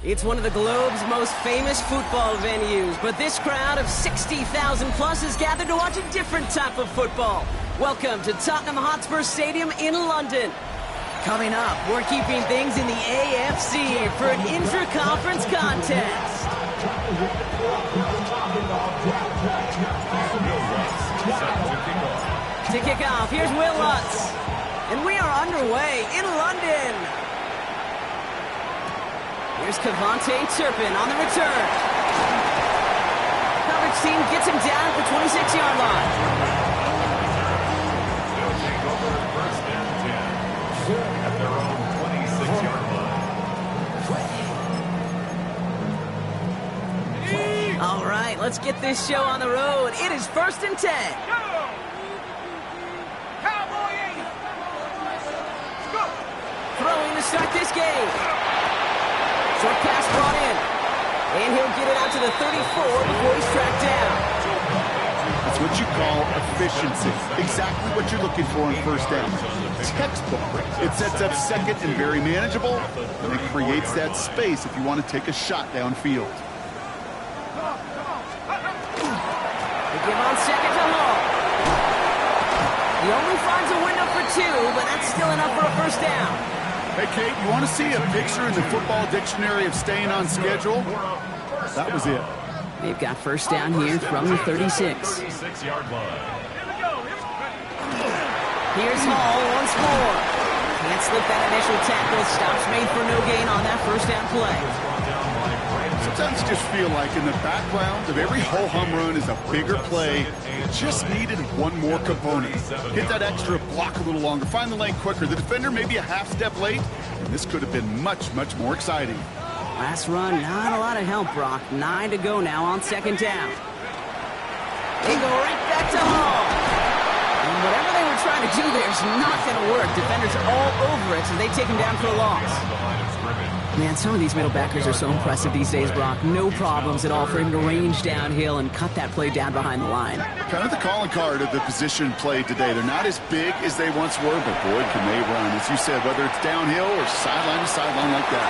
It's one of the globe's most famous football venues, but this crowd of 60,000 plus is gathered to watch a different type of football. Welcome to Tottenham Hotspur Stadium in London. Coming up, we're keeping things in the AFC for an intra-conference contest. To kick off, here's Will Lutz. And we are underway in London. Here's Cavante Turpin on the return. Coverage team gets him down at the 26-yard line. They'll take over first and 10 at their own 26-yard line. All right, let's get this show on the road. It is first and 10. Throwing to start this game. Short pass brought in. And he'll get it out to the 34 before he's tracked down. That's what you call efficiency. Exactly what you're looking for in first down. Textbook. It sets up second and very manageable, and it creates that space if you want to take a shot downfield. They give on second to Hall. He only finds a window for two, but that's still enough for a first down. Hey, Kate, you want to see a picture in the football dictionary of staying on schedule? That was it. They've got first down here from the 36. 36-yard line. Here's Hall once more. Can't slip that initial tackle. Stops made for no gain on that first down play. Sometimes you just feel like in the background of every ho-hum run is a bigger play. It just needed one more component. Hit that extra block a little longer. Find the lane quicker. The defender may be a half step late, and this could have been much, much more exciting. Last run, not a lot of help, Brock. 9 to go now on second down. They go right back to Hall. And whatever they were trying to do there is not going to work. Defenders are all over it, so they take him down for a loss. Man, some of these middle backers are so impressive these days, Brock. No problems at all for him to range downhill and cut that play down behind the line. Kind of the calling card of the position played today. They're not as big as they once were, but boy, can they run. As you said, whether it's downhill or sideline to sideline like that.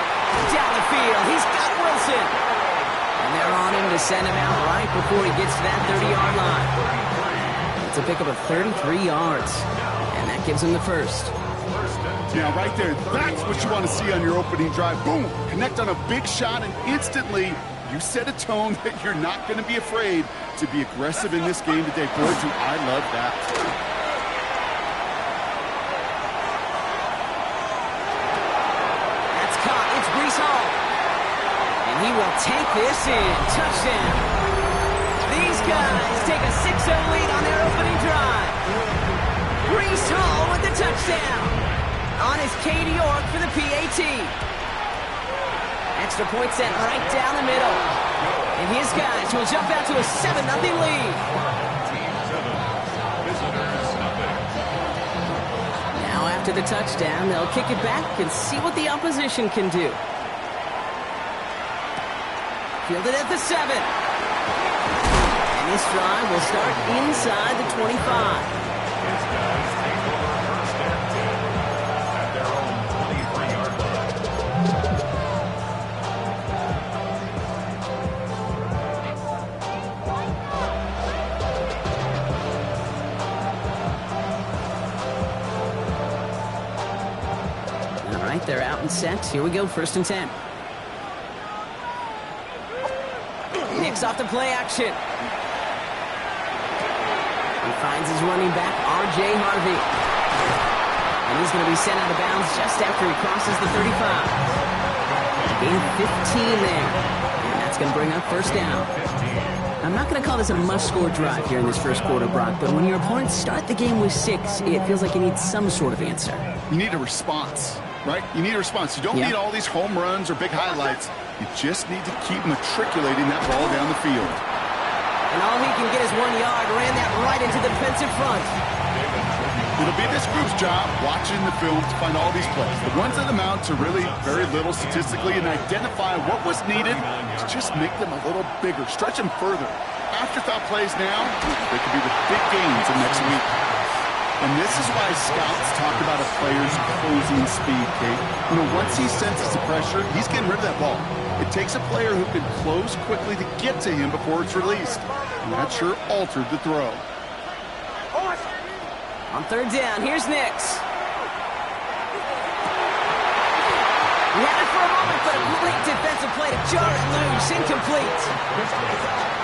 Down the field, he's got Wilson. And they're on him to send him out right before he gets to that 30-yard line. It's a pickup of 33 yards, and that gives him the first. Now, right there, that's what you want to see on your opening drive. Boom! Connect on a big shot, and instantly you set a tone that you're not going to be afraid to be aggressive in this game today. Boy, do I love that. That's caught. It's Breece Hall. And he will take this in. Touchdown. These guys take a 6-0 lead on their opening drive. Breece Hall with the touchdown. On is Katie York for the PAT. Extra point sent right down the middle. And his guys will jump out to a 7-0 lead. Now after the touchdown, they'll kick it back and see what the opposition can do. Fielded at the 7. And this drive will start inside the 25. They're out and set. Here we go, first and 10. Nicks off the play action. He finds his running back, R.J. Harvey. And he's going to be sent out of bounds just after he crosses the 35. Gain 15 there. And that's going to bring up first down. I'm not going to call this a must-score drive here in this first quarter, Brock, but when your opponents start the game with 6, it feels like you need some sort of answer. You need a response. Right? You need a response. You don't need all these home runs or big highlights. You just need to keep matriculating that ball down the field. And all he can get is 1 yard. Ran that right into the defensive front. It'll be this group's job watching the film to find all these plays. The ones that amount to really very little statistically and identify what was needed to just make them a little bigger, stretch them further. Afterthought plays now, they could be the big games of next week. And this is why scouts talk about a player's closing speed, Kate. You know, once he senses the pressure, he's getting rid of that ball. It takes a player who can close quickly to get to him before it's released. And that sure altered the throw. On third down, here's Nix. He had it for a moment, but a great defensive play to jar it loose. Incomplete.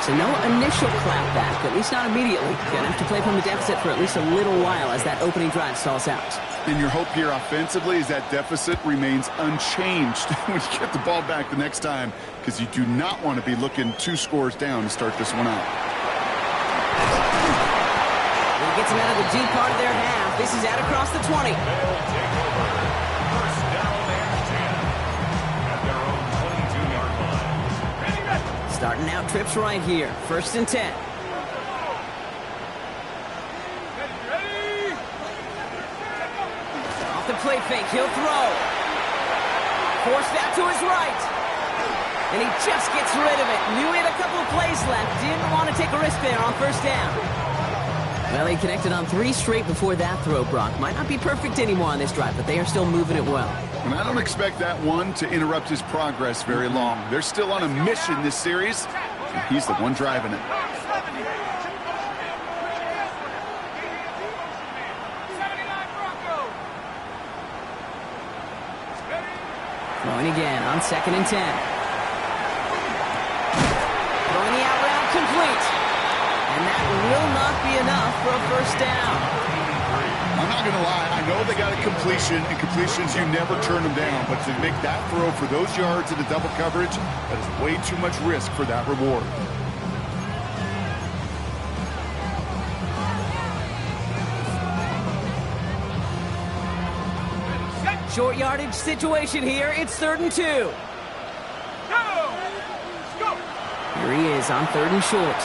So no initial clapback, at least not immediately. Gonna have to play from the deficit for at least a little while as that opening drive stalls out. And your hope here offensively is that deficit remains unchanged when you get the ball back the next time, because you do not want to be looking 2 scores down to start this one out. He gets him out of the deep part of their half. This is out across the 20. Starting out trips right here. 1st and 10. Off the play fake, he'll throw. Forced out to his right. And he just gets rid of it. Knew he had a couple of plays left. Didn't want to take a risk there on 1st down. Well, he connected on 3 straight before that throw, Brock. Might not be perfect anymore on this drive, but they are still moving it well. And I don't expect that one to interrupt his progress very long. They're still on a mission this series, and he's the one driving it. Throwing again on 2nd and 10. Throwing the out route complete. And that will not be enough for a 1st down. I'm not going to lie. I know they got a completion, and completions, you never turn them down. But to make that throw for those yards in the double coverage, that is way too much risk for that reward. Short yardage situation here. It's 3rd and 2. Here he is on 3rd and short.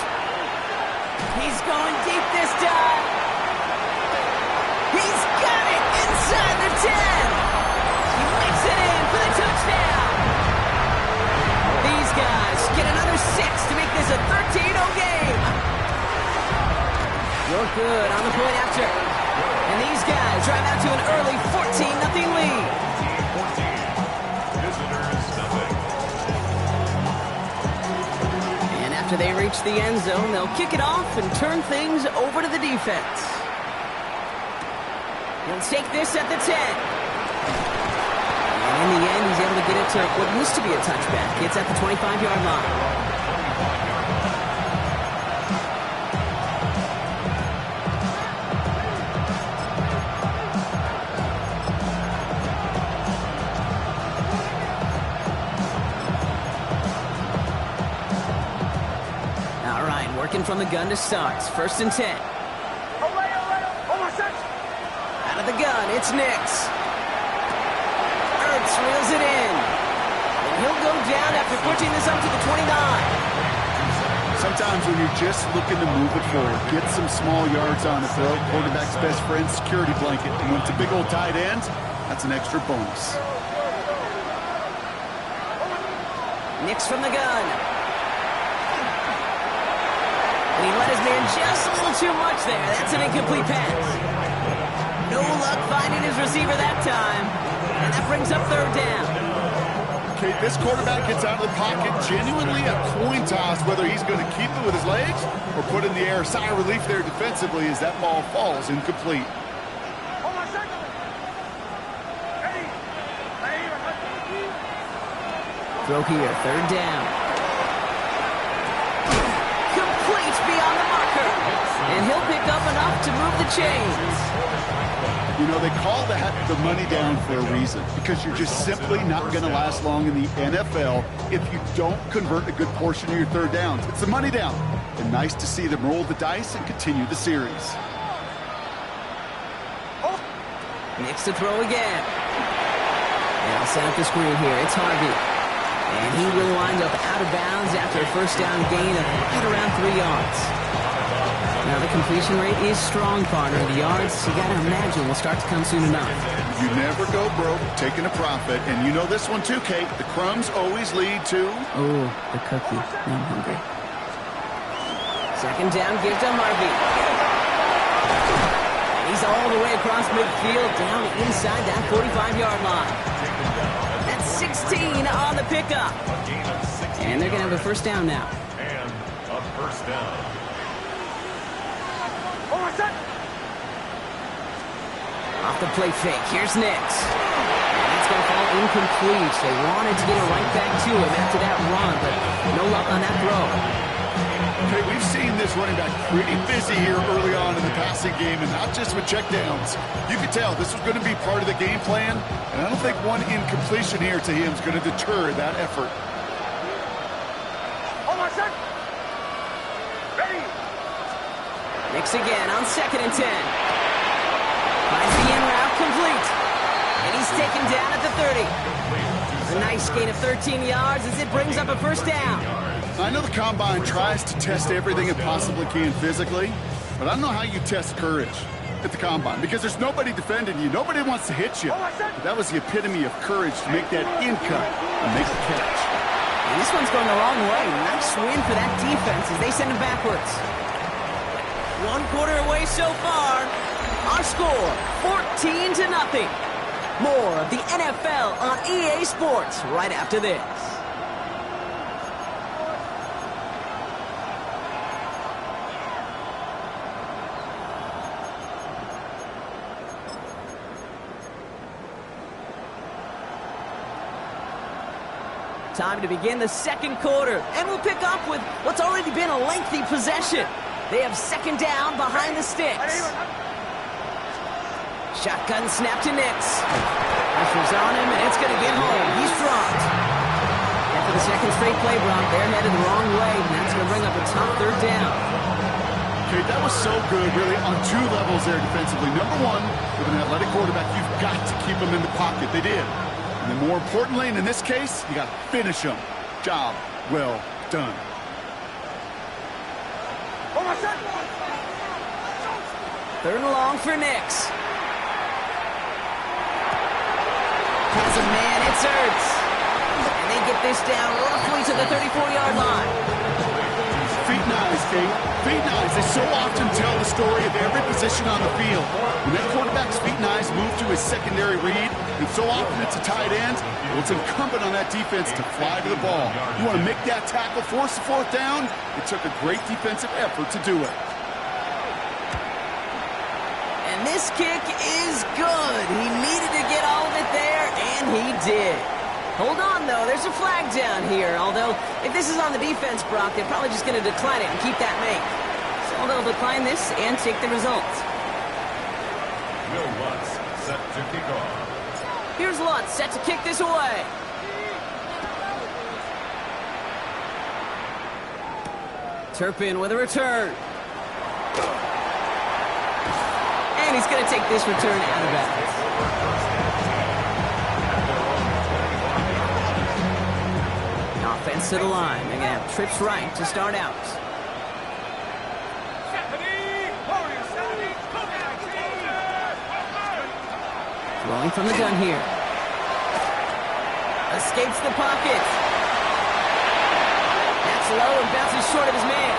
He's going deep this time. He's got it inside the 10. He makes it in for the touchdown. These guys get another 6 to make this a 13-0 game. You're good on the point after. And these guys drive out to an early 14-0 lead. And after they reach the end zone, they'll kick it off and turn things over to the defense. He'll take this at the 10. And in the end, he's able to get it to what used to be a touchback. It's at the 25-yard line. Working from the gun to start. 1st and 10. Out of the gun, it's Nix. Ertz reels it in. And he'll go down after pushing this up to the 29. Sometimes when you're just looking to move it forward, get some small yards on the throw, quarterback's best friend, security blanket. And when it's a big old tight end, that's an extra bonus. Nix from the gun. And he let his man just a little too much there. That's an incomplete pass. No luck finding his receiver that time. And that brings up 3rd down. Okay, this quarterback gets out of the pocket, genuinely a coin toss whether he's going to keep it with his legs or put it in the air. Sigh of relief there defensively as that ball falls incomplete. Throw here, 3rd down. Beyond the marker, and he'll pick up enough to move the chains. You know, they call that the money down for a reason, because you're just simply not going to last long in the NFL if you don't convert a good portion of your 3rd downs. It's the money down, and nice to see them roll the dice and continue the series. Nix to throw again. And I'll set up the screen here. It's Harvey. And he will wind up out of bounds after a 1st down gain of right around 3 yards. Now the completion rate is strong, partner. The yards, you got to imagine, will start to come soon enough. You never go broke taking a profit. And you know this one too, Kate. The crumbs always lead to... Oh, the cookie. I'm hungry. 2nd down, give to Harvey. He's all the way across midfield, down inside that 45-yard line. That's 16 on the pickup. And they're going to have a first down now. And a first down. Off the play fake, here's Nix. And that's going to fall incomplete. They wanted to get it right back to him after that run, but no luck on that throw. Okay, we've seen this running back pretty busy here early on in the passing game, and not just with checkdowns. You can tell this was going to be part of the game plan, and I don't think one incompletion here to him is going to deter that effort. Nix again on 2nd and 10. Finds the in route complete. And he's taken down at the 30. A nice gain of 13 yards as it brings up a first down. I know the Combine tries to test everything it possibly can physically, but I don't know how you test courage at the Combine because there's nobody defending you. Nobody wants to hit you. But that was the epitome of courage to make that in cut and make the catch. And this one's going the wrong way. Nice win for that defense as they send him backwards. 1 quarter away so far. Our score, 14-0. More of the NFL on EA Sports right after this. Time to begin the second quarter, and we'll pick up with what's already been a lengthy possession. They have 2nd down behind the sticks. Shotgun snap to Nix. Pressure's on him, and it's going to get home. He's dropped. And for the second straight play, Brock, they're headed the wrong way, and that's going to bring up a tough 3rd down. Okay, that was so good, really, on 2 levels there defensively. Number one, with an athletic quarterback, you've got to keep him in the pocket. They did. And then more importantly, and in this case, you got to finish him. Job well done. 3rd and long for Nix. Has a man, it's Ertz. And they get this down roughly to the 34-yard line. Feet and eyes, Kate. Feet and eyes. They so often tell the story of every position on the field. When that quarterback's feet and eyes move to his secondary read, and so often it's a tight end, well, it's incumbent on that defense to fly to the ball. You want to make that tackle, force the 4th down? It took a great defensive effort to do it. And this kick is good. He needed to get all of it there, and he did. Hold on, though. There's a flag down here. Although, if this is on the defense, Brock, they're probably just going to decline it and keep that make. So they'll decline this and take the result. Will Lutz set to kick off. Here's Lutz set to kick this away. Turpin with a return. And he's going to take this return out of bounds. Offense to the line. They're going to have trips right to start out. Throwing from the gun here. Escapes the pocket. That's low and bounces short of his man.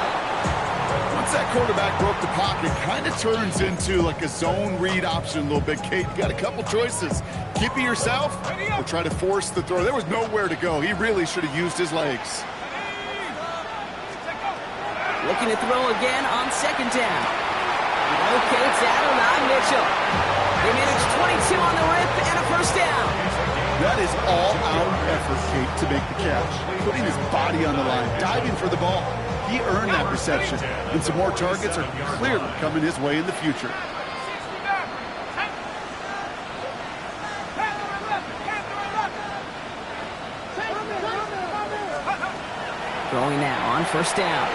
Once that quarterback broke the pocket, kind of turns into like a zone read option a little bit. Kate, you got a couple choices. Keep it yourself or try to force the throw. There was nowhere to go. He really should have used his legs. Looking to throw again on 2nd down. Locates Adonai Mitchell. They managed 22 on the rip and a first down. That is all-out effort, Kate, to make the catch. Putting his body on the line, diving for the ball. He earned that reception, and some more targets are clearly coming his way in the future. Throwing now on 1st down.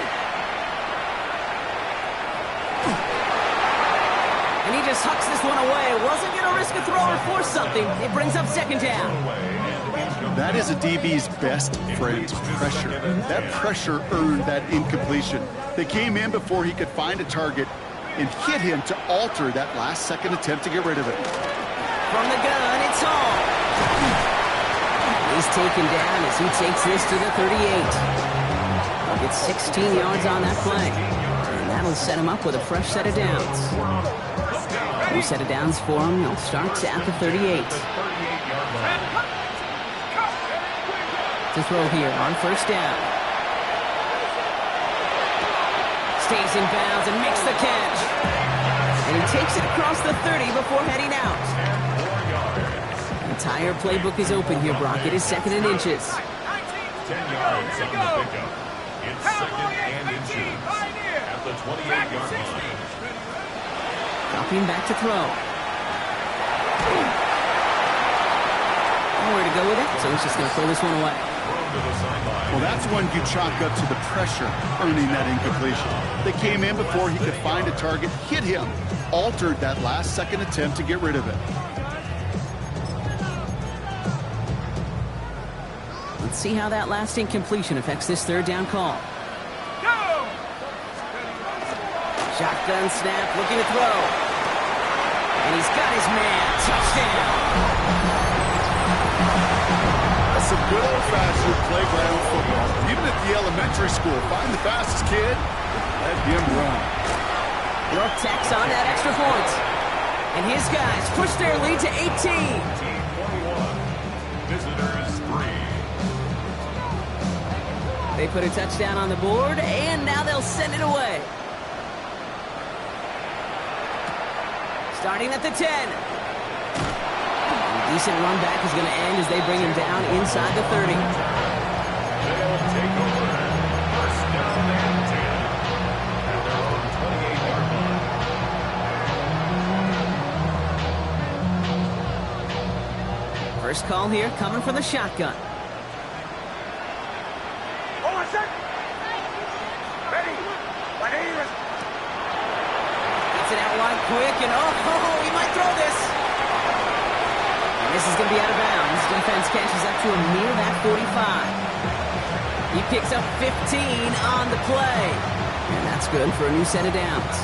And he just hucks this one away. Wasn't going to risk a throw or force something. It brings up 2nd down. That is a DB's best friend, pressure. That pressure earned that incompletion. They came in before he could find a target and hit him to alter that last-second attempt to get rid of it. From the gun, it's Hall. He's taken down as he takes this to the 38. He'll get 16 yards on that play. And that'll set him up with a fresh set of downs. New set of downs for him. He'll start at the 38. To throw here on first down. Stays in bounds and makes the catch. And he takes it across the 30 before heading out. The entire playbook is open here, Brock. It is second and inches. 10 yards on the pickup. It's second and inches at the 28-yard line. Dropping back to throw. Nowhere to go with it, so he's just going to throw this one away. Well, that's one you chalk up to the pressure earning that incompletion. They came in before he could find a target, hit him, altered that last-second attempt to get rid of it. Let's see how that last incompletion affects this third down call. Shotgun snap, looking to throw. And he's got his man. Touchdown. That's some good old-fashioned playground football. Even at the elementary school, find the fastest kid, let him run. York tacks on that extra point. And his guys push their lead to 18. 21. Visitors 3. They put a touchdown on the board, and now they'll send it away. Starting at the 10. A decent run back is going to end as they bring him down inside the 30. They'll take over. First down and 10 at their own 28-yard line. First call here coming from the shotgun. Gets it out wide quick, and he might throw this. And this is going to be out of bounds. Defense catches up to him near that 45. He picks up 15 on the play. And that's good for a new set of downs.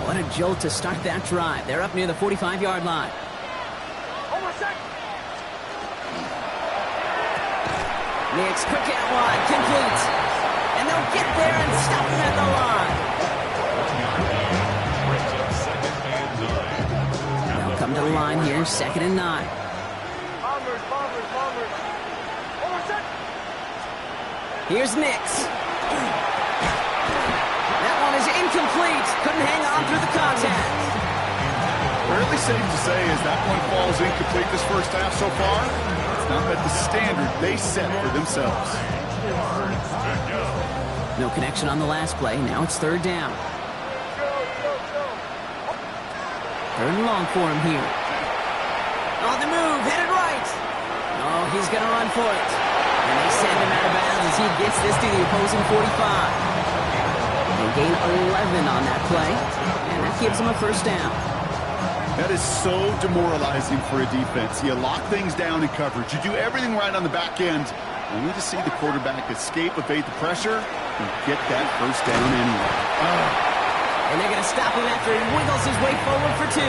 What a jolt to start that drive. They're up near the 45-yard line. Nix, quick out wide, complete. And they'll get there and stop him at the line. They'll come to the line here, second and 9. Here's Nix. That one is incomplete. Couldn't hang on through the contact. Fairly safe to say as that one falls incomplete this first half so far, it's not met the standard they set for themselves. No connection on the last play. Now it's third down. Third and long for him here. On the move, headed right. Oh, he's going to run for it. And they send him out of bounds as he gets this to the opposing 45. They gain 11 on that play, and that gives them a first down. That is so demoralizing for a defense. You lock things down in coverage. You do everything right on the back end, only to see the quarterback escape, evade the pressure, and get that first down anyway. And they're going to stop him after he wiggles his way forward for 2.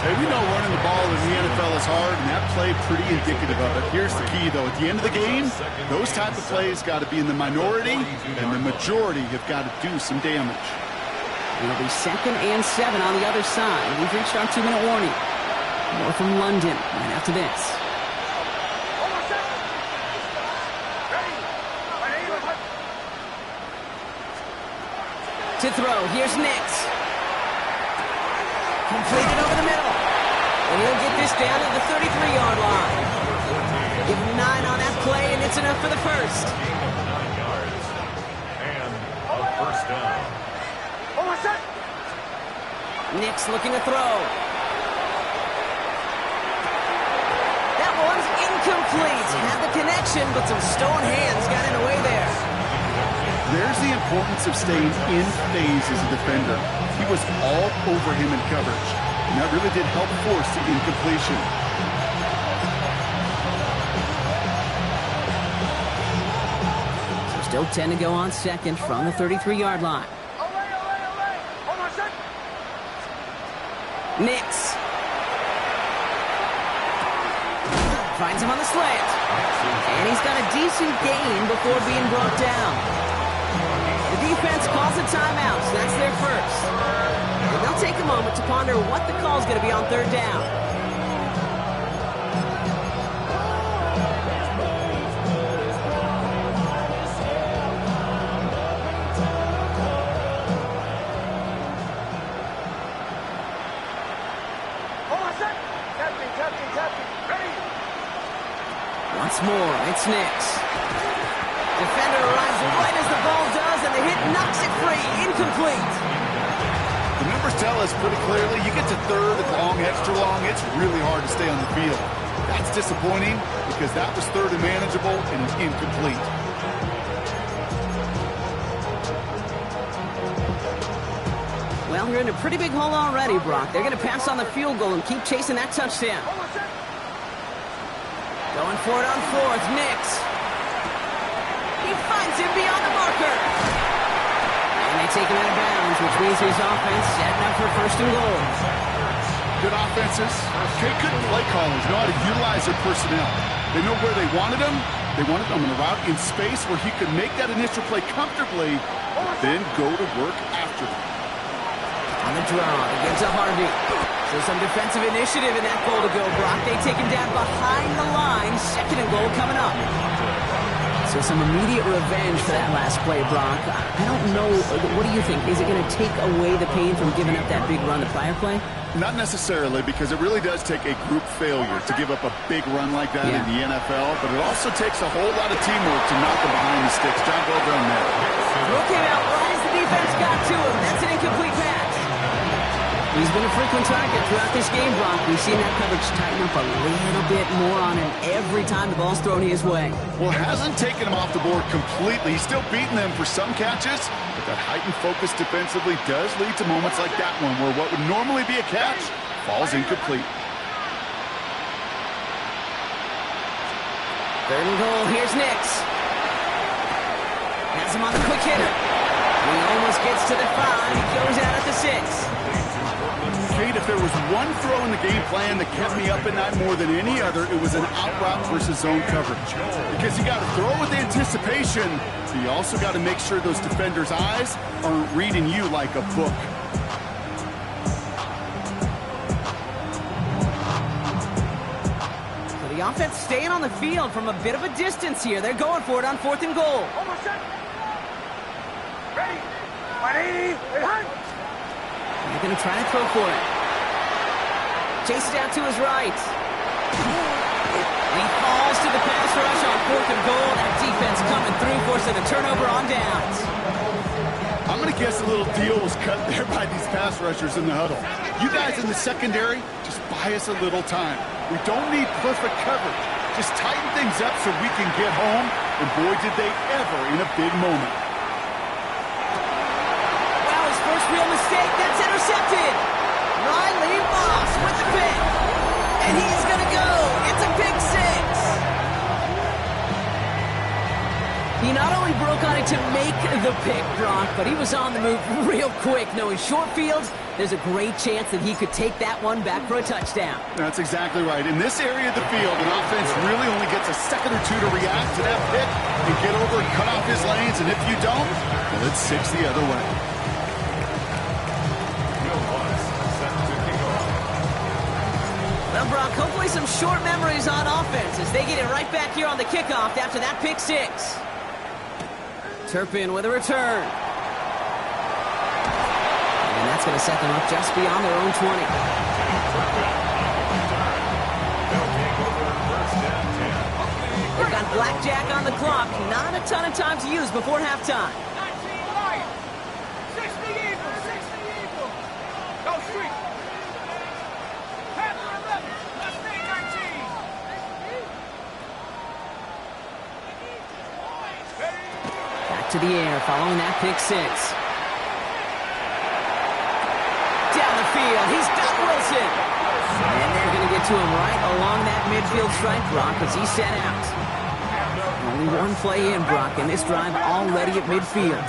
Hey, we know running the ball in the NFL is hard, and that play pretty indicative of it. Here's the key, though. At the end of the game, those type of plays got to be in the minority, and the majority have got to do some damage. It'll be second and 7 on the other side. We've reached our 2-minute warning. More from London right after this. To throw, here's Nix. Completed over the middle. And he'll get this down to the 33-yard line. Give him 9 on that play, and it's enough for the first. 9 yards. And a first down. Nix looking to throw. That one's incomplete. Had the connection, but some stone hands got in the way there. There's the importance of staying in phase as a defender. He was all over him in coverage, and that really did help force the incompletion. So still 10 to go on second from the 33-yard line. Nix. Finds him on the slant. And he's got a decent gain before being brought down. The defense calls a timeout, so that's their first. And they'll take a moment to ponder what the call is going to be on third down. Once more, it's Nix. Defender arrives right as the ball does, and the hit knocks it free. Incomplete. The numbers tell us pretty clearly, you get to third and long, extra long, it's really hard to stay on the field. That's disappointing because that was third and manageable and incomplete. Well, you're in a pretty big hole already, Brock. They're going to pass on the field goal and keep chasing that touchdown. Going for it on fourth, Nix. He finds him beyond the marker. And they take him out of bounds, which means his offense setting up for first and goal. Good offenses, good play callers, know how to utilize their personnel. They know where they wanted him. They wanted him in a route in space where he could make that initial play comfortably, then go to work after them. On the draw, they get to Harvey. So some defensive initiative in that goal to go, Brock. They take him down behind the line. Second and goal coming up. So some immediate revenge for that last play, Brock. I don't know. What do you think? Is it going to take away the pain from giving up that big run the prior play? Not necessarily, because it really does take a group failure to give up a big run like that in the NFL, but it also takes a whole lot of teamwork to knock him behind the sticks. Job well done there. Throw came out right as the defense got to him. That's an incomplete pass. He's been a frequent target throughout this game, Brock. We've seen that coverage tighten up a little bit more on him every time the ball's thrown his way. Well, it hasn't taken him off the board completely. He's still beating them for some catches, but that heightened focus defensively does lead to moments like that one where what would normally be a catch falls incomplete. Third and goal. Here's Nix. Has him on the quick hitter. He almost gets to the 5. He goes out at the 6. Kate, if there was one throw in the game plan that kept me up at night more than any other, it was an out route versus zone coverage. Because you got to throw with anticipation, but you also got to make sure those defenders' eyes aren't reading you like a book. So the offense staying on the field from a bit of a distance here. They're going for it on fourth and goal. Ready? 180, and They're going to try to throw for it. Chases out to his right. He falls to the pass rush on fourth and goal. That defense coming through, forcing a turnover on downs. I'm going to guess a little deal was cut there by these pass rushers in the huddle. You guys in the secondary, just buy us a little time. We don't need perfect coverage. Just tighten things up so we can get home, and boy, did they ever in a big moment. First real mistake, that's intercepted. Riley Moss with the pick. And he's going to go. It's a pick 6. He not only broke on it to make the pick, Brock, but he was on the move real quick. Knowing short fields, there's a great chance that he could take that one back for a touchdown. That's exactly right. In this area of the field, an offense really only gets a second or two to react to that pick and get over and cut off his lanes. And if you don't, well, it's 6 the other way. Well, Brock, hopefully some short memories on offense as they get it right back here on the kickoff after that pick 6. Turpin with a return. And that's going to set them up just beyond their own 20. They've got blackjack on the clock. Not a ton of time to use before halftime. 60 Eagles. Go street. Back to the air following that pick 6. Down the field, he's got Wilson. And they're going to get to him right along that midfield stripe, Brock, as he's set out. Only one play in, Brock, and this drive already at midfield.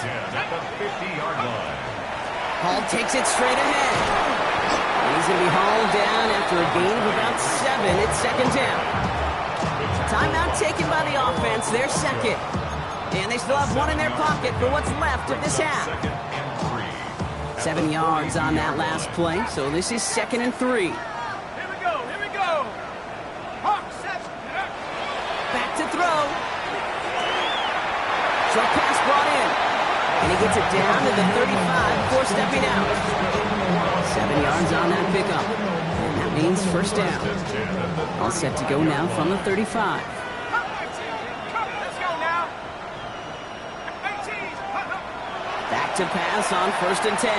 Hall takes it straight ahead. And he's going to be hauled down after a gain of about 7. It's second down. Timeout taken by the offense, their second. And they still have one in their pocket for what's left of this half. 7 yards on that last play, so this is 2nd and 3. Here we go, here we go. Hawk, set. Back to throw. Short pass brought in. And he gets it down to the 35 before stepping out. 7 yards on that pickup. And that means first down. All set to go now from the 35. Let's go now. 18. Back to pass on 1st and 10.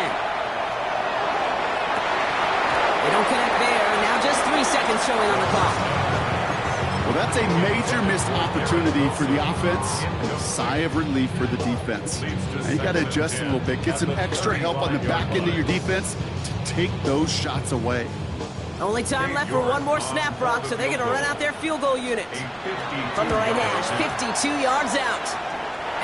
They don't connect there. Now just 3 seconds showing on the clock. Well, that's a major missed opportunity for the offense and a sigh of relief for the defense. Now you got to adjust a little bit, get some extra help on the back end of your defense to take those shots away. Only time left for one more snap, Brock, so they're going to run out their field goal unit. From the right hash, 52 yards out.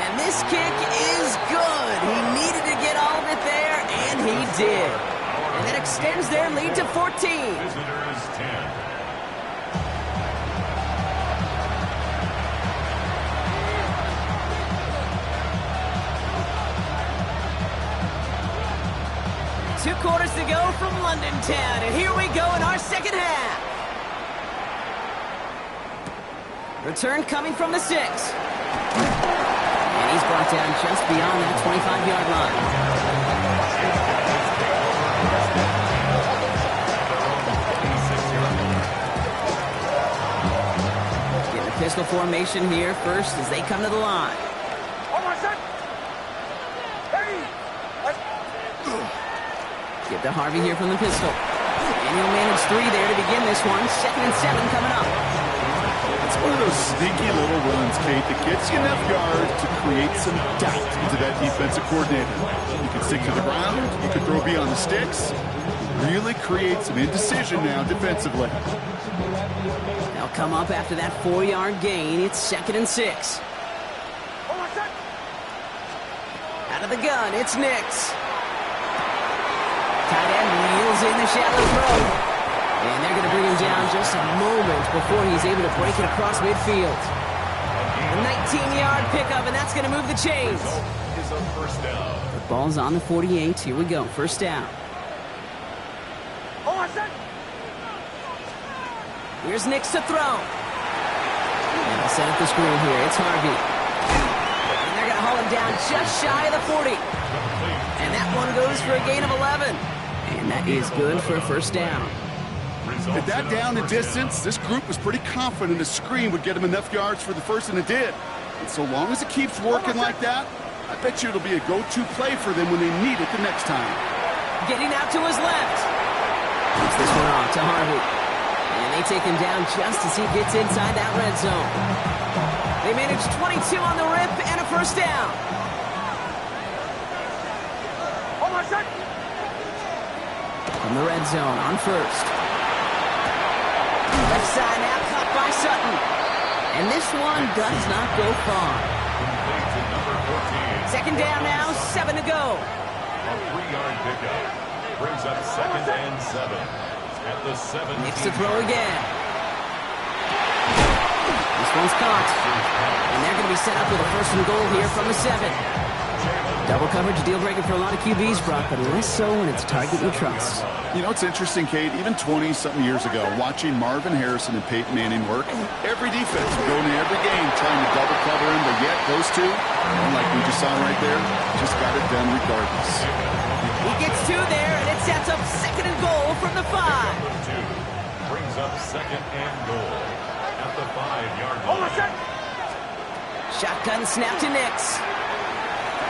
And this kick is good. He needed to get all of it there, and he did. And that extends their lead to 14. Visitors 10. Two quarters to go from London Town, and here we go in our second half. Return coming from the 6. And he's brought down just beyond that 25-yard line. Getting a pistol formation here first as they come to the line. Give to Harvey here from the pistol. And he'll manage 3 there to begin this one. 2nd and 7 coming up. It's one of those sneaky little runs, Kate, that gets you enough yards to create some doubt into that defensive coordinator. You can stick to the ground. You can throw beyond the sticks. Really create some indecision now defensively. They'll come up after that 4-yard gain. It's 2nd and 6. Out of the gun, it's Nix. Tight end wheels in the shallow throw. And they're going to bring him down just a moment before he's able to break it across midfield. A 19-yard pickup, and that's going to move the chains. Is a first down. The ball's on the 48. Here we go. First down. Here's Nix to throw. And they'll set up the screen here. It's Harvey. And they're going to haul him down just shy of the 40. And that one goes for a gain of 11. And that is good for a first down. At that down and distance, this group was pretty confident a screen would get him enough yards for the first, and it did. And so long as it keeps working like that, I bet you it'll be a go-to play for them when they need it the next time. Getting out to his left. Puts this one off to Harvey. And they take him down just as he gets inside that red zone. They manage 22 on the rip and a first down. From the red zone on first. Left side now caught by Sutton. And this one does not go far. Second down now, 7 to go. A 3-yard pickup brings up 2nd and 7 at the 7. Needs to throw again. This one's caught. And they're going to be set up with a 1st and goal here from the 7. Double coverage, deal breaker for a lot of QBs, Brock, but less so when it's a target you trust. You know, it's interesting, Kate, even 20-something years ago, watching Marvin Harrison and Peyton Manning work, every defense would go into every game trying to double cover him, but yet those two, like we just saw right there, just got it done regardless. He gets 2 there, and it sets up 2nd and goal from the 5. Brings up 2nd and goal at the 5-yard line. Shotgun snap to Nix.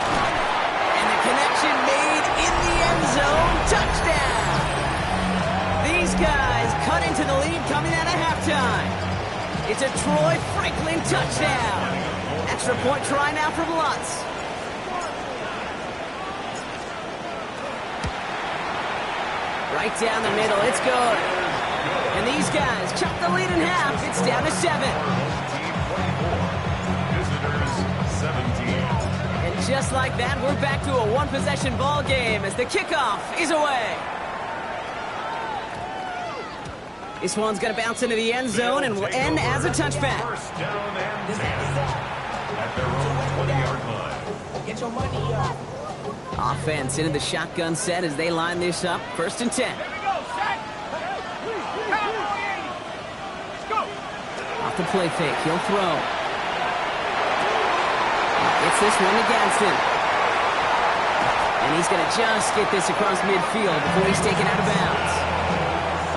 And the connection made in the end zone. Touchdown! These guys cut into the lead coming out of halftime. It's a Troy Franklin touchdown. Extra point try now from Lutz. Right down the middle, it's good. And these guys chop the lead in half. It's down to 7. Visitors 17. And just like that, we're back to a one-possession ball game as the kickoff is away. This one's going to bounce into the end zone and will end as a touchback. First down and 10 at their own 20-yard line. Get your money up. Offense into the shotgun set as they line this up. First and 10. Here we go, set. Let's go. Off the play fake. He'll throw. Gets this one to Gadsden. And he's going to just get this across midfield before he's taken out of bounds.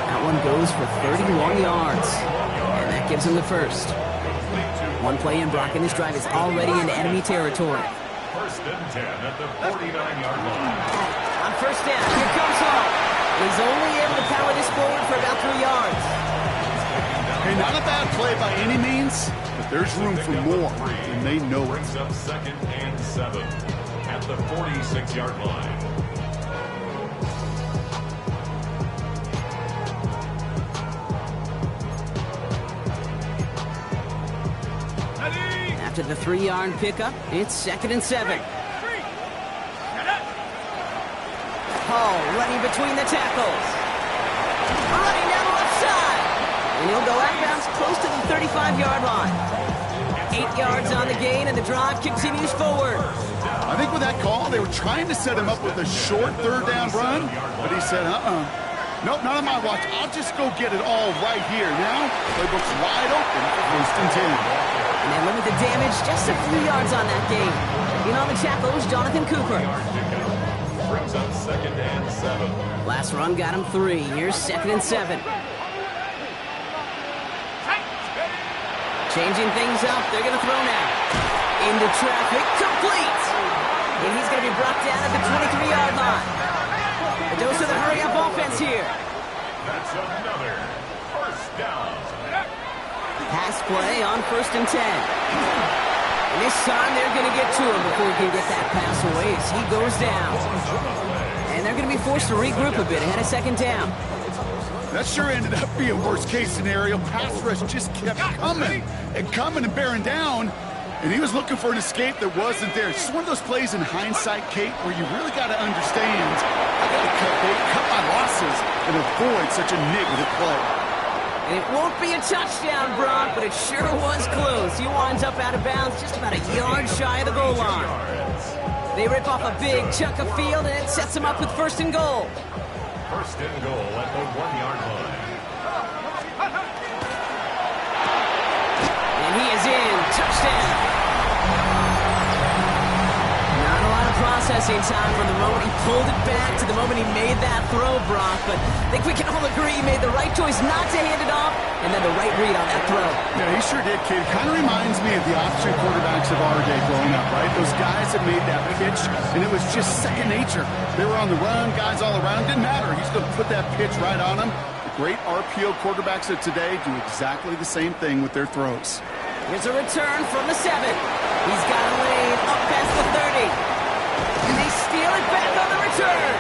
That one goes for 31 yards. And that gives him the first. One play in, Brock, and this drive is already into enemy territory. First and 10 at the 49-yard line. On first down, here comes Hall. He's only able to power this forward for about 3 yards. Hey, not a bad play by any means, but there's room for more, and they know it. Brings up second and 7 at the 46-yard line. After the 3-yard pickup, it's second and 7. Hall running between the tackles. Running down the left side. And he'll go out of bounds close to the 35-yard line. 8 yards on the gain, and the drive continues forward. I think with that call, they were trying to set him up with a short third down run, but he said, nope, not on my watch. I'll just go get it all right here. Now, playbook's wide open for first and 10. And they limit the damage just a few yards on that game. In on the tackle is Jonathan Cooper. Brings up second and 7. Last run got him 3. Here's second and 7. Changing things up. They're going to throw now. Into traffic. Complete. And he's going to be brought down at the 23-yard line. A dose of the hurry-up offense here. That's another first down. Pass play on first and 10. And this time they're going to get to him before he can get that pass away as he goes down. And they're going to be forced to regroup a bit ahead of second down. That sure ended up being worst-case scenario. Pass rush just kept coming and bearing down. And he was looking for an escape that wasn't there. It's just one of those plays in hindsight, Kate, where you really got to understand, I got to cut my losses and avoid such a negative play. And it won't be a touchdown, Brock, but it sure was close. He winds up out of bounds just about a yard shy of the goal line. They rip off a big chunk of field, and it sets them up with first and goal. First and goal at the 1-yard line. And he is in. Touchdown. Not a lot of processing time from the moment he pulled it back to the moment he made that throw, Brock. But I think we can all agree he made the right choice not to hand it off, and then the right read on that throw. Yeah, he sure did, kid. Kind of reminds me of the option quarterbacks of our day growing up, right? Those guys that made that pitch, and it was just second nature. They were on the run, guys all around. Didn't matter. He's going to put that pitch right on them. The great RPO quarterbacks of today do exactly the same thing with their throws. Here's a return from the 7. He's got a lane up past the 30. And they steal it back on the return.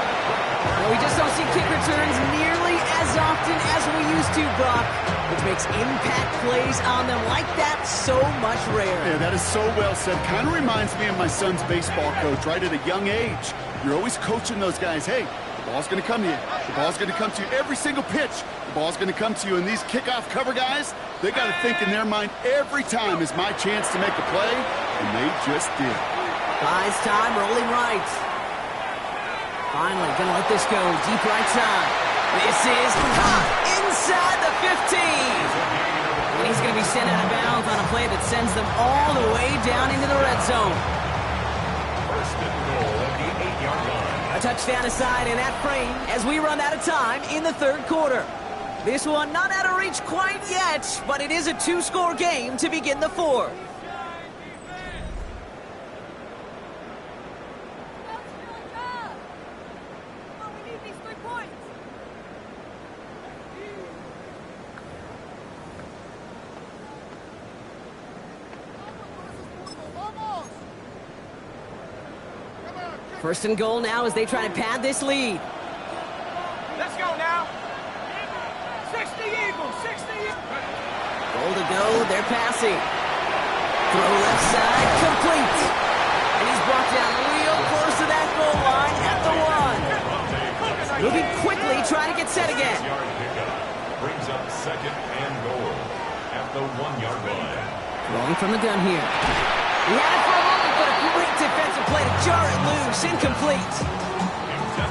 Well, we just don't see kick returns nearly as often as we used to, Brock, which makes impact plays on them like that so much rarer. Yeah, that is so well said. Kind of reminds me of my son's baseball coach, right? At a young age, you're always coaching those guys, hey, the ball's going to come to you. The ball's going to come to you every single pitch. The ball's going to come to you. And these kickoff cover guys, they got to think in their mind every time is my chance to make a play, and they just did. Buys time, rolling right. Finally, gonna let this go deep right side. This is caught inside the 15. And he's gonna be sent out of bounds on a play that sends them all the way down into the red zone. First and goal at the 8-yard line. A touchdown aside in that frame as we run out of time in the third quarter. This one not out of reach quite yet, but it is a 2-score game to begin the fourth. First and goal now as they try to pad this lead. Let's go now. 60 Eagles, 60 Eagles. Goal to go, they're passing. Throw left side, complete. And he's brought down real close to that goal line at the 1. Moving quickly, trying to get set again. Brings up second and goal at the 1-yard line. Rolling from the gun here. He had it for a moment, but a great defensive play to jar it loose. Incomplete.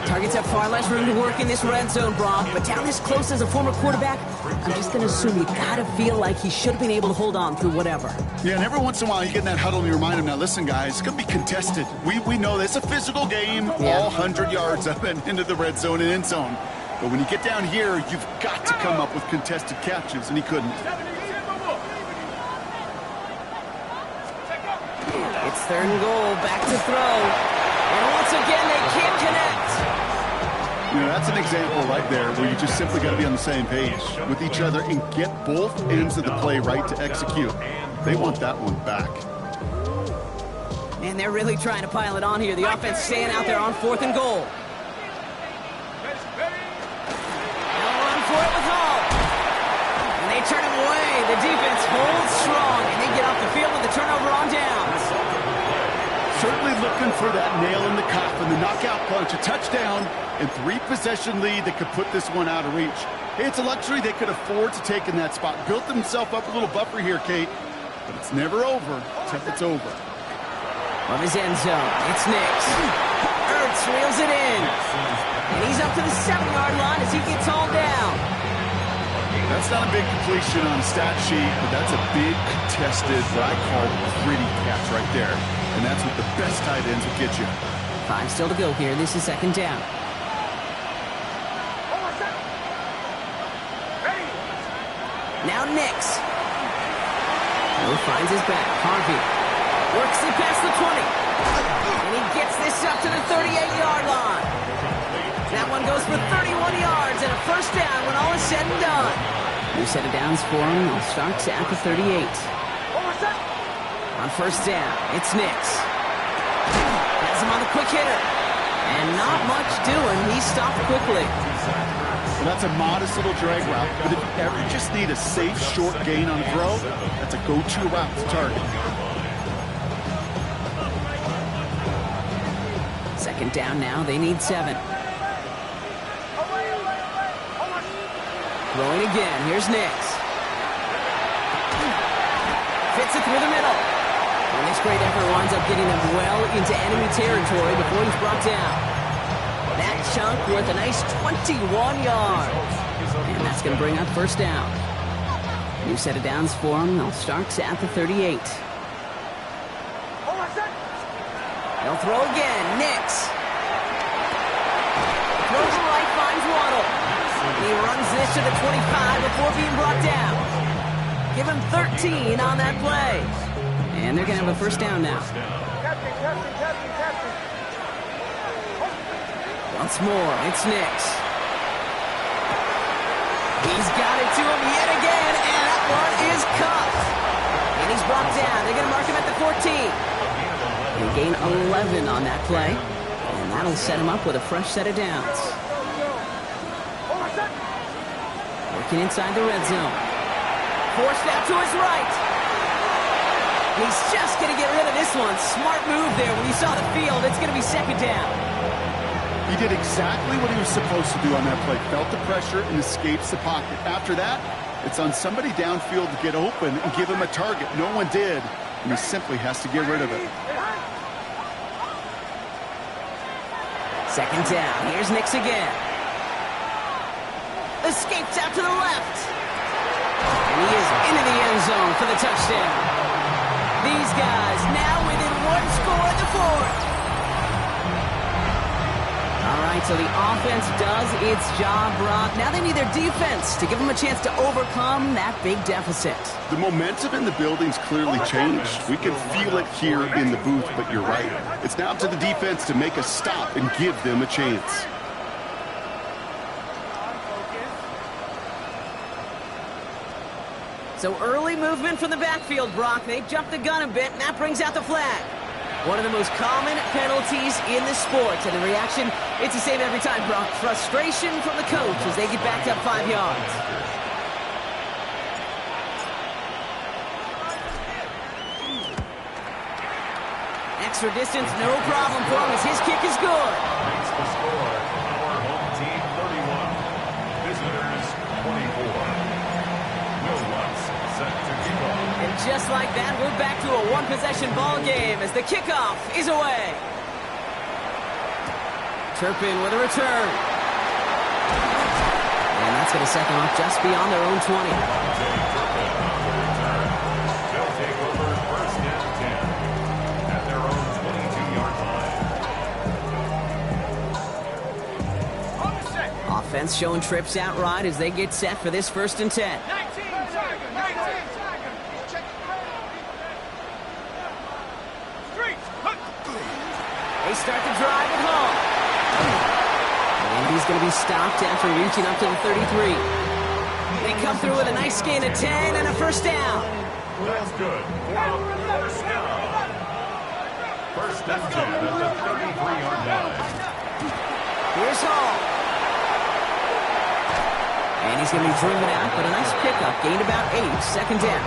Targets have far less room to work in this red zone, Brock, but down this close as a former quarterback, I'm just going to assume you got to feel like he should have been able to hold on through whatever. Yeah, and every once in a while you get in that huddle and you remind him, now listen, guys, it's going to be contested. We know this. It's a physical game, all 100 yards up and into the red zone and end zone. But when you get down here, you've got to come up with contested catches, and he couldn't. It's 3rd and goal, back to throw. And once again, they can't connect. You know, that's an example right there where you just simply got to be on the same page with each other and get both ends of the play right to execute. They want that one back. And they're really trying to pile it on here. The offense staying out there on 4th and goal. They'll run for it with Hall. And they turn him away. The defense holds strong, and they get off the field with the turnover on downs. Certainly looking for that nail in the coffin, the knockout punch, a touchdown, and 3-possession lead that could put this one out of reach. Hey, it's a luxury they could afford to take in that spot. Built themselves up a little buffer here, Kate, but it's never over till it's over. From his end zone, it's Nix. Ertz reels it in. And he's up to the 7-yard line as he gets hauled down. That's not a big completion on a stat sheet, but that's a big contested, what I call gritty catch right there. And that's what the best tight ends will get you. 5 still to go here. This is 2nd down. Now Nix. Moore finds his back. Harvey works it past the 20. And he gets this up to the 38-yard line. That one goes for 31 yards and a 1st down when all is said and done. New set of downs for him. They'll start at the 38. On 1st down, it's Nix. Has him on the quick hitter. And not much doing. He stopped quickly. Well, that's a modest little drag route, but if you ever just need a safe, short gain on throw, that's a go-to route to target. 2nd down now. They need 7. Throwing again. Here's Nix. Fits it through the middle. And this great effort winds up getting them well into enemy territory before he's brought down. That chunk worth a nice 21 yards. And that's going to bring up 1st down. New set of downs for him. They'll start at the 38. They'll throw again. Nix. Throws to right, finds Waddle. He runs this to the 25 before being brought down. Give him 13 on that play. And they're going to have a 1st down now. Once more, it's Nix. He's got it to him yet again, and that one is cuffed. And he's brought down. They're going to mark him at the 14. They gain 11 on that play, and that'll set him up with a fresh set of downs. Working inside the red zone. Forced out to his right. He's just going to get rid of this one. Smart move there when he saw the field. It's going to be 2nd down. He did exactly what he was supposed to do on that play. Felt the pressure and escapes the pocket. After that, it's on somebody downfield to get open and give him a target. No one did, and he simply has to get rid of it. 2nd down. Here's Nix again. Escapes out to the left. And he is into the end zone for the touchdown. These guys now within 1 score in the 4th. All right, so the offense does its job, Brock. Now they need their defense to give them a chance to overcome that big deficit. The momentum in the building's clearly changed. We can feel it here in the booth, but you're right. It's now up to the defense to make a stop and give them a chance. So early movement from the backfield, Brock. They jumped the gun a bit, and that brings out the flag. One of the most common penalties in the sport. And the reaction, it's the same every time, Brock. Frustration from the coach as they get backed up 5 yards. Extra distance, no problem for him as his kick is good. Makes the score. Our home team 31. Visitors 24. just like that, we're back to a one-possession ball game as the kickoff is away. Turpin with a return. And that's going to set them up just beyond their own 20. They'll take over first and 10 at their own 22-yard line. Offense showing trips out right as they get set for this first and 10. 19, Tiger, 19, Tiger. Streets, hook. They start the drive at home. And he's going to be stopped after reaching up to the 33. They come through with a nice gain of 10 and a first down. That's good. First down. First and 10 at the 33-yard line. Here's Hall. And he's going to be driven out, but a nice pickup. Gained about 8, second down.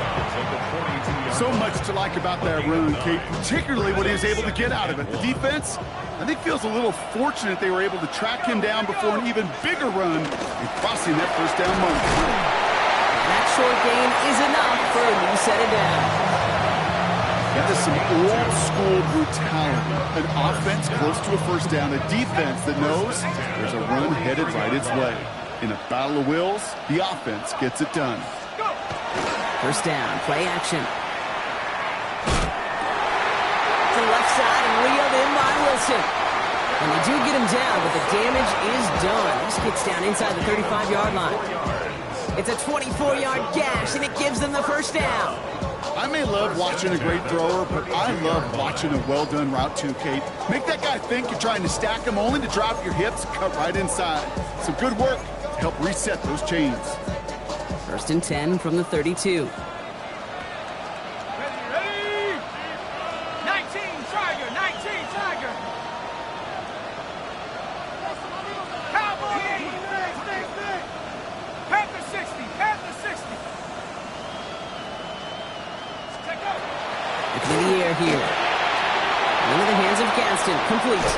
So much to like about that run, Kate, particularly what he was able to get out of it. The defense, I think, feels a little fortunate they were able to track him down before an even bigger run and crossing that first down moment. That short gain is enough for a new set of downs. That is some old-school brutality. An offense close to a first down, a defense that knows there's a run headed right its way. In a battle of wills, the offense gets it done. First down, play action. To the left side and reeled in by Wilson. And they do get him down, but the damage is done. This gets down inside the 35-yard line. It's a 24-yard gash, and it gives them the first down. I may love watching a great thrower, but I love watching a well-done route too, Kate. Make that guy think you're trying to stack him only to drop your hips, cut right inside. Some good work to help reset those chains. First and 10 from the 32. Ready? 19, Tiger, 19, Tiger. Cowboy. Panther 60, Panther 60. It's in the air here. Into the hands of Gaston, complete.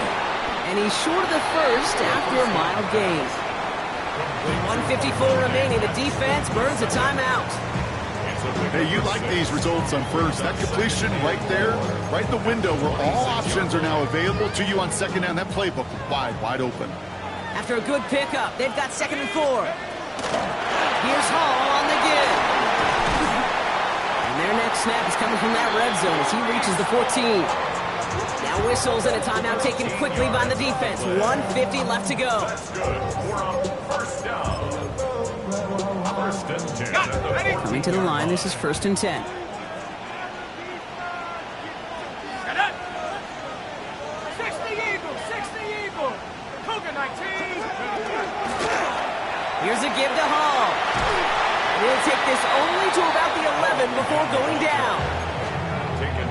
And he's short of the first after a mild gain. With 1:54 remaining, the defense burns a timeout. Hey, you like these results on first. That completion right there, right in the window where all options are now available to you on second down. That playbook wide open. After a good pickup, they've got second and 4. Here's Hall on the give. And their next snap is coming from that red zone as he reaches the 14. Now whistles and a timeout taken quickly by the defense. 1:50 left to go. First down. First and 10. Coming to the line, this is first and 10. 60 Eagle, 60 Eagle. Cougar 19. Here's a give to Hall. He'll take this only to about the 11 before going down.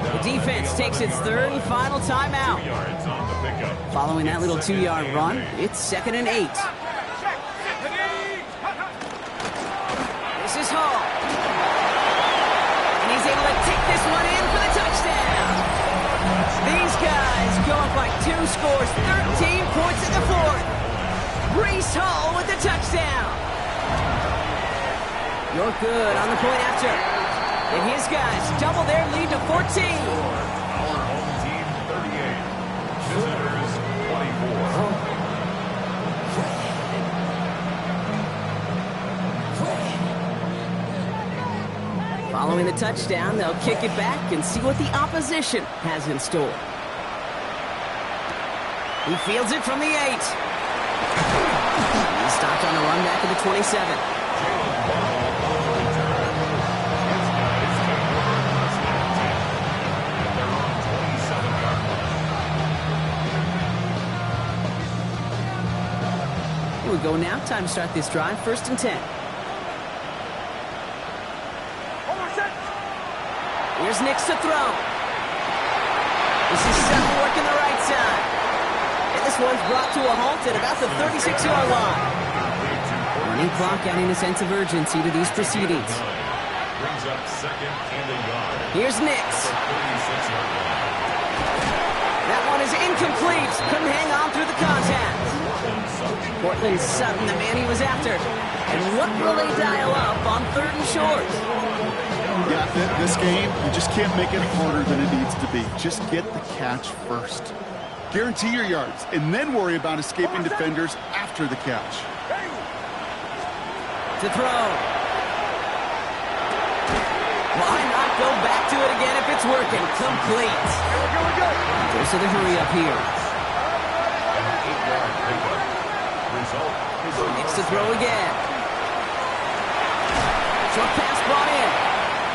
The defense takes its third and final timeout. Following that little 2-yard run, it's second and 8. This is Hall. And he's able to take this one in for the touchdown. These guys go up by 2 scores, 13 points in the fourth. Breece Hall with the touchdown. You're good on the point after. And his guys double their lead to 14. Our home team 38. Visitors 24. Following the touchdown, they'll kick it back and see what the opposition has in store. He fields it from the 8. He's stopped on the run back at the 27. Here we go now. Time to start this drive. First and 10. Here's Nix to throw. This is Sutton working the right side. And this one's brought to a halt at about the 36-yard line. Running clock adding a sense of urgency to these proceedings. Brings up second and a yard. Here's Nix. 36-yard line. That one is incomplete. Couldn't hang on through the contact. Cortland Sutton, the man he was after. And what will they dial up on third and short? Yeah, this game, you just can't make it harder than it needs to be. Just get the catch first. Guarantee your yards, and then worry about escaping defenders after the catch. To throw. Why not go back to it again if it's working? Complete. Goes to the hurry up here. Needs to throw again. Short pass brought in.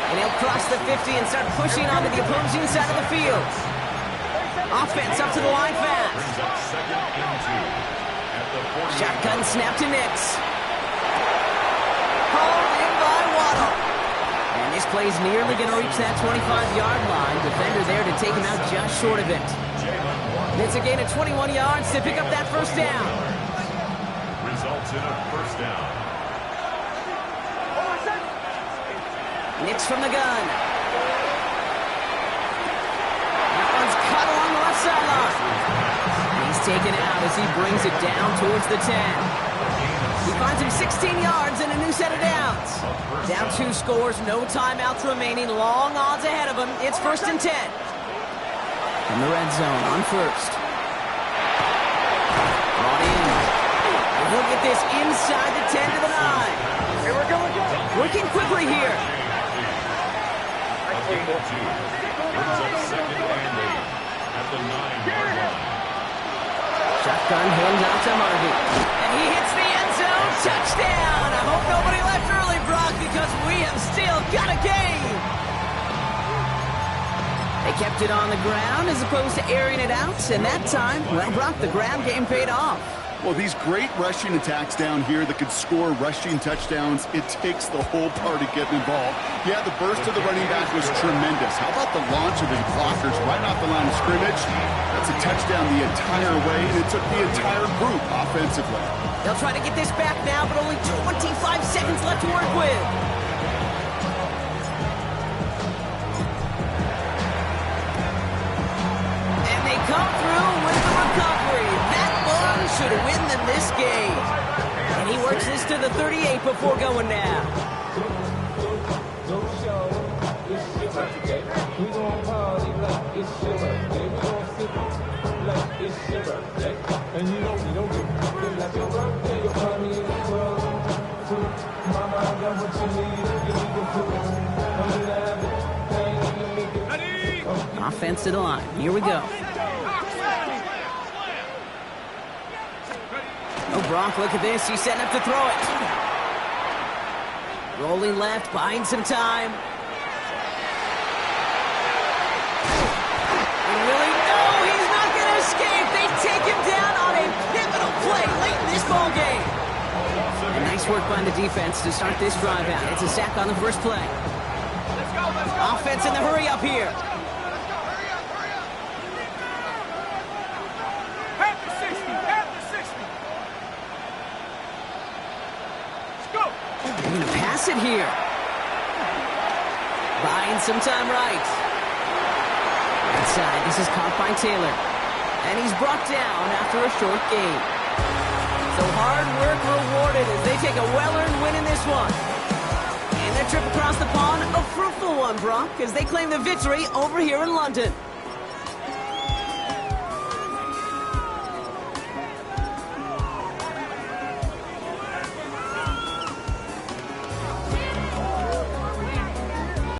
And he'll cross the 50 and start pushing onto the opposing side of the field. Offense up to the line fast. Shotgun snap to Nix. Hauled in by Waddle. And this play's nearly going to reach that 25-yard line. Defender there to take him out just short of it. It's a gain of 21 yards to pick up that first down. Results in a first down. Nix from the gun. That one's cut along the left sideline. He's taken out as he brings it down towards the 10. He finds him 16 yards and a new set of downs. Down 2 scores, no timeouts remaining, long odds ahead of him. It's 1st and 10. In the red zone on first. Brought in. And he'll get this inside the 10 to the 9. Here we go again. Working quickly here. Brings up 2nd and 8 at the 9-yard line. Shotgun hands out to Harvey. And he hits the end zone. Touchdown. I hope nobody left early, Brock, because we have still got a game. They kept it on the ground as opposed to airing it out. And that time, well, Brock, the ground game paid off. Well, these great rushing attacks down here that could score rushing touchdowns, it takes the whole party getting involved. Yeah, the burst of the running back was tremendous. How about the launch of his blockers right off the line of scrimmage? That's a touchdown the entire way, and it took the entire group offensively. They'll try to get this back now, but only 25 seconds left to work with. And they come through with the recovery. That one should win them this game. And he works this to the 38 before going down. Offense to the line. Here we go. Oh, Brock, look at this. He's setting up to throw it. Rolling left, buying some time. And really, no, he's not going to escape. They take him down on a pivotal play late in this ball game. And nice work by the defense to start this drive out. It's a sack on the first play. Offense in the hurry up here. It here. Buying some time right. Inside, this is caught by Taylor. And he's brought down after a short gain. So hard work rewarded as they take a well-earned win in this one. And their trip across the pond, a fruitful one, Brock, as they claim the victory over here in London.